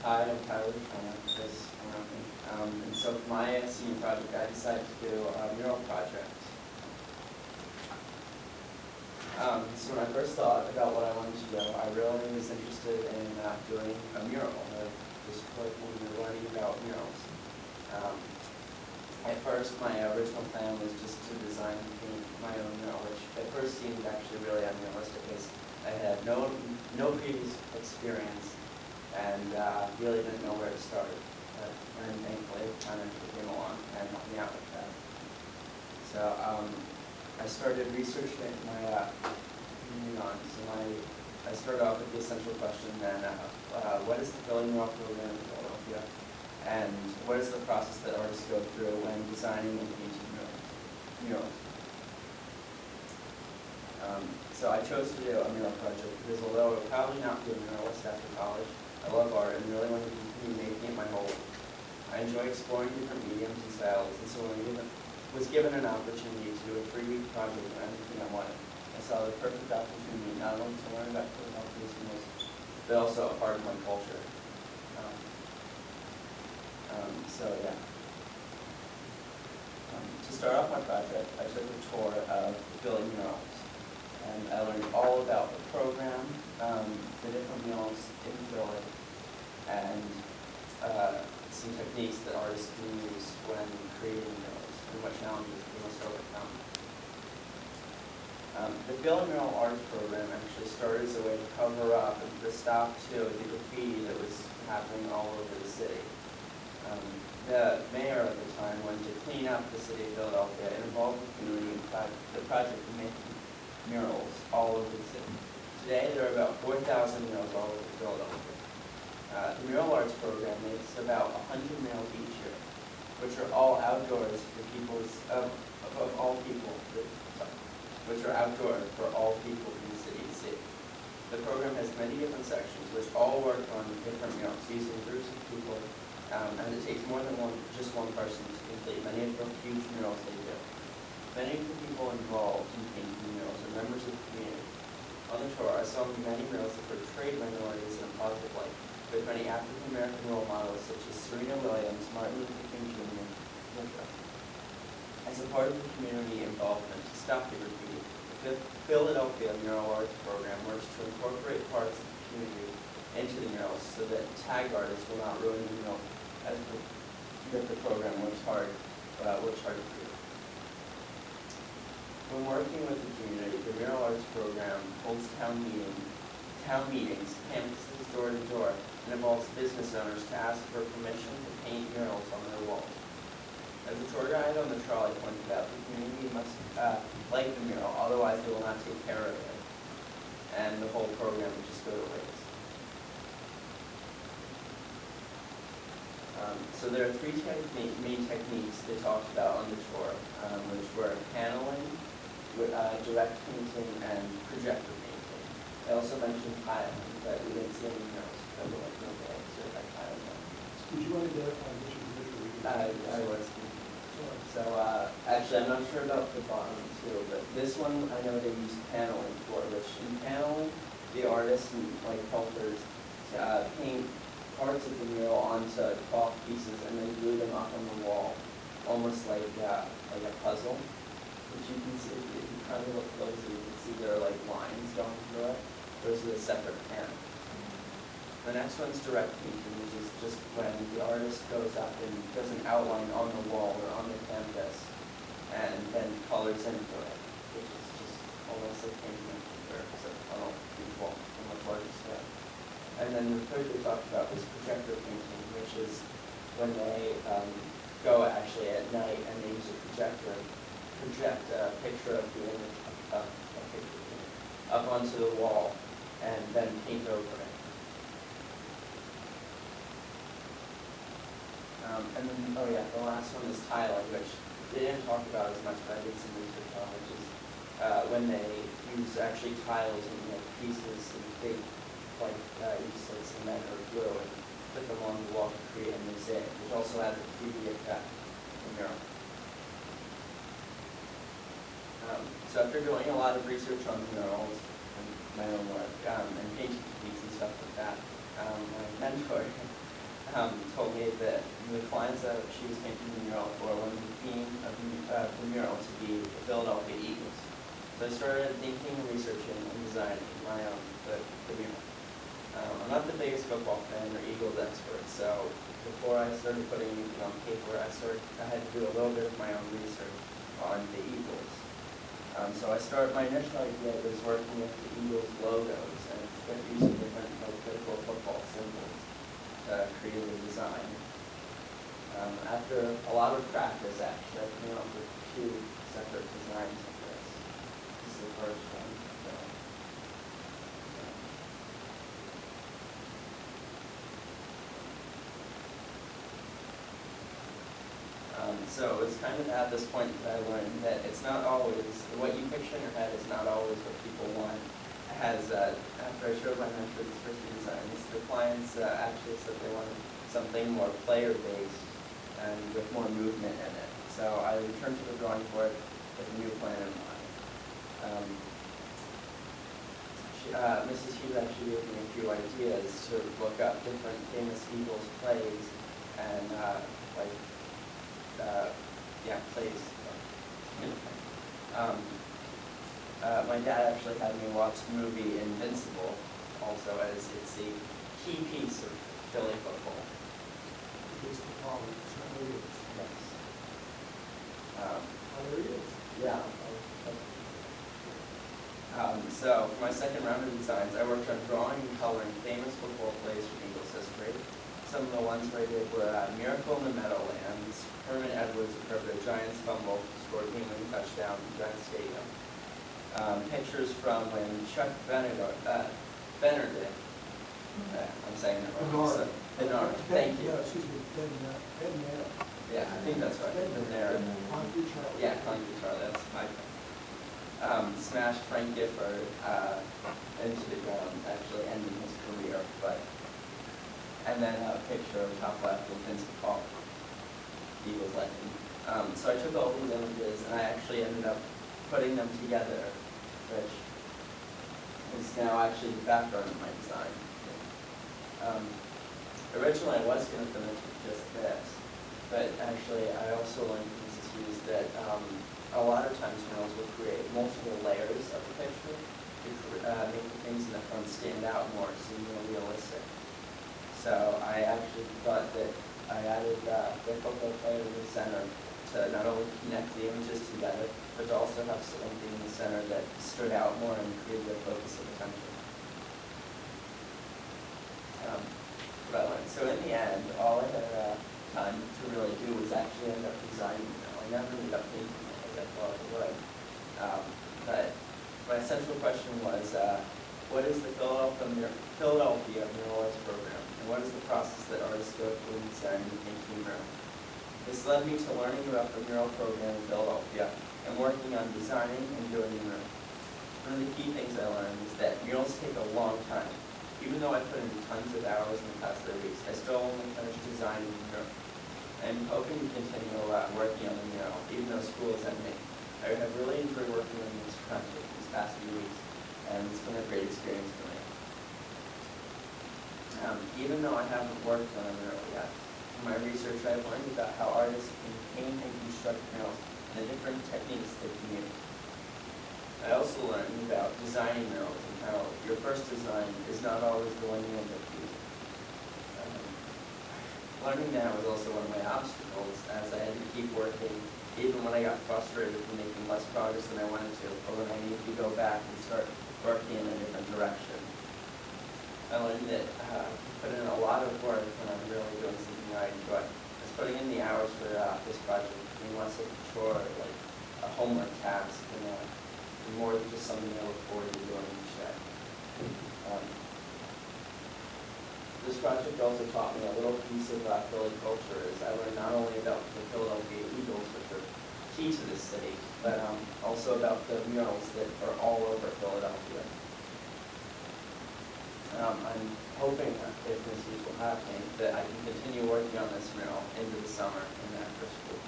Hi, I'm Tyler, Chris around me. And so for my senior project, I decided to do a mural project. So when I first thought about what I wanted to do, I really was interested in doing a mural, just like when we were learning about murals. At first, my original plan was just to design and paint my own mural, which at first seemed actually really unrealistic because I had no previous experience and really didn't know where to start. And thankfully, it kind of came along and helped me out with that. So I started researching my community on. So I started off with the essential question then, what is the filling mural program in Philadelphia? And what is the process that artists go through when designing and painting murals? So I chose to do a mural project because although I would probably not be a muralist after college, I love art and really wanted to continue making it my whole life. I enjoy exploring different mediums and styles, and so when I was given an opportunity to do a 3-week project on anything I wanted, I saw the perfect opportunity not only to learn about Philadelphia's murals, but also a part of my culture. To start off my project, I took a tour of the Philly murals, and I learned all about the program, the different murals in Philly, and some techniques that artists can use when creating murals, and what challenges they must overcome. The Philly Mural Arts Program actually started as a way to cover up and put a stop to the graffiti that was happening all over the city. The mayor at the time wanted to clean up the city of Philadelphia and involve the community in the project of making murals all over the city. Today, there are about 4,000 murals all over Philadelphia. The Mural Arts Program makes about 100 murals each year, which are all outdoors for which are outdoors for all people in the city to see. The program has many different sections, which all work on different murals using groups of people, and it takes more than just one person to complete many of the huge murals they do. Many of the people involved in painting murals are members of the community. On the tour, I saw many murals that portrayed minorities in a positive light, with many African-American role models such as Serena Williams, Martin Luther King Jr., etc. As a part of the community involvement to stop the graffiti, the Philadelphia Mural Arts Program works to incorporate parts of the community into the murals so that tag artists will not ruin the mural as the program works hard to create. When working with the community, the Mural Arts Program holds town meetings, campuses door to door, and involves business owners to ask for permission to paint murals on their walls. As the tour guide on the trolley pointed out, the community must like the mural, otherwise they will not take care of it, and the whole program would just go to waste. So there are 3 main techniques they talked about on the tour, which were paneling, direct painting, and projector painting. They also mentioned tiling, but we didn't see any murals because there was no way to direct tiling. Would you identify which is which? I was. So actually, I'm not sure about the bottom two, but this one I know they use paneling for, which in paneling, the artists and helpers paint parts of the mural onto cloth pieces and then glue them up on the wall, almost like a puzzle. Which you can see, if you kind of look closely, you can see there are lines going through it. Those are the separate panels. The next one's direct painting, which is just when the artist goes up and does an outline on the wall or on the canvas and then colors into it, which is just almost like painting on paper, except on a huge wall, on a much larger scale. And then the third we talked about was projector painting, which is when they go actually at night and they use a projector, project a picture of the image up onto the wall and then paint over it. And then, the last one is tiling, which they didn't talk about as much, but I did some research on, which is when they use actually tiles and pieces and big, use cement or glue and put them on the wall to create a mosaic, which also adds a 3D effect in the mural. So after doing a lot of research on murals and my own work and painting techniques and stuff like that, my mentor told me that the clients that she was painting the mural for wanted the theme of the mural to be the Philadelphia Eagles. So I started thinking, researching, and designing my own the mural. I'm not the biggest football fan or Eagles expert, so before I started putting anything on paper, I had to do a little bit of my own research on the Eagles. So my initial idea was working with the Eagles logos and using different typical football symbols to create a design. After a lot of practice, actually, I came up with 2 separate designs of this. This is the first one. So it's kind of at this point that I learned that it's not always, what you picture in your head is not always what people want. After I showed my mentor these first 2 designs, the clients actually said they wanted something more player-based and with more movement in it. So I returned to the drawing board with a new plan in mind. Mrs. Hughes actually gave me a few ideas to look up different famous Eagles plays and plays. My dad actually had me watch the movie Invincible, also, as it's a key piece of Philly football. It's the problem, it's not what it is. Yes. There it is. Yeah. So for my second round of designs, I worked on drawing and coloring famous football plays from Eagles history. Some of the ones I did were Miracle in the Meadowlands, Herman Edwards recovered a Giants fumble, scored a game-winning touchdown in Giants Stadium. Pictures from when Chuck Benedict, I'm saying that wrong. Bernard, thank you. No, excuse me, Bernard. Yeah, I think that's right. Bernard. Concrete Charlie. Yeah, Concrete Charlie, that's my thing. Smashed Frank Gifford into the ground, actually ending his career, and then a picture of top left of Vince McCall, Eagles legend. So I took all these images and I actually ended up putting them together, which is now actually the background of my design. Originally I was going to finish with just this, but actually I also learned from Mrs. Hughes that a lot of times murals will create multiple layers of the picture to make the things in the front stand out more, seem more realistic. So I actually thought that I added the football player in the center to not only connect the images together, but to also have something in the center that stood out more and created the focus of attention. So in the end, all I had time to really do was actually end up designing it. I never ended up painting it as I thought I would. But my central question was, what is the Philadelphia Mural Arts Program? And what is the process that artists go through in designing and painting a mural? This led me to learning about the mural program in Philadelphia and working on designing and doing the mural. One of the key things I learned is that murals take a long time. Even though I put in tons of hours in the past 3 weeks, I still only finished designing the mural. I'm hoping to continue working on the mural, even though school is ending. I have really enjoyed working on this project these past few weeks, and it's been a great experience for me. Even though I haven't worked on a mural yet, in my research I've learned about how artists can paint and construct murals and the different techniques they can use. I also learned about designing murals and how your first design is not always the one you end up using. Learning that was also one of my obstacles, as I had to keep working even when I got frustrated with making less progress than I wanted to, or when I needed to go back and start working in a different direction. I learned that put in a lot of work when I'm really doing something I enjoy. I was putting in the hours for this project, being less of a chore, like a homework task, and more than just something I look forward to doing each day. This project also taught me a little piece of Philly culture, as I learned not only about the Philadelphia Eagles, which are key to this city, but also about the murals that are all over Philadelphia. I'm hoping, if this will happen, that I can continue working on this mural into the summer and after school.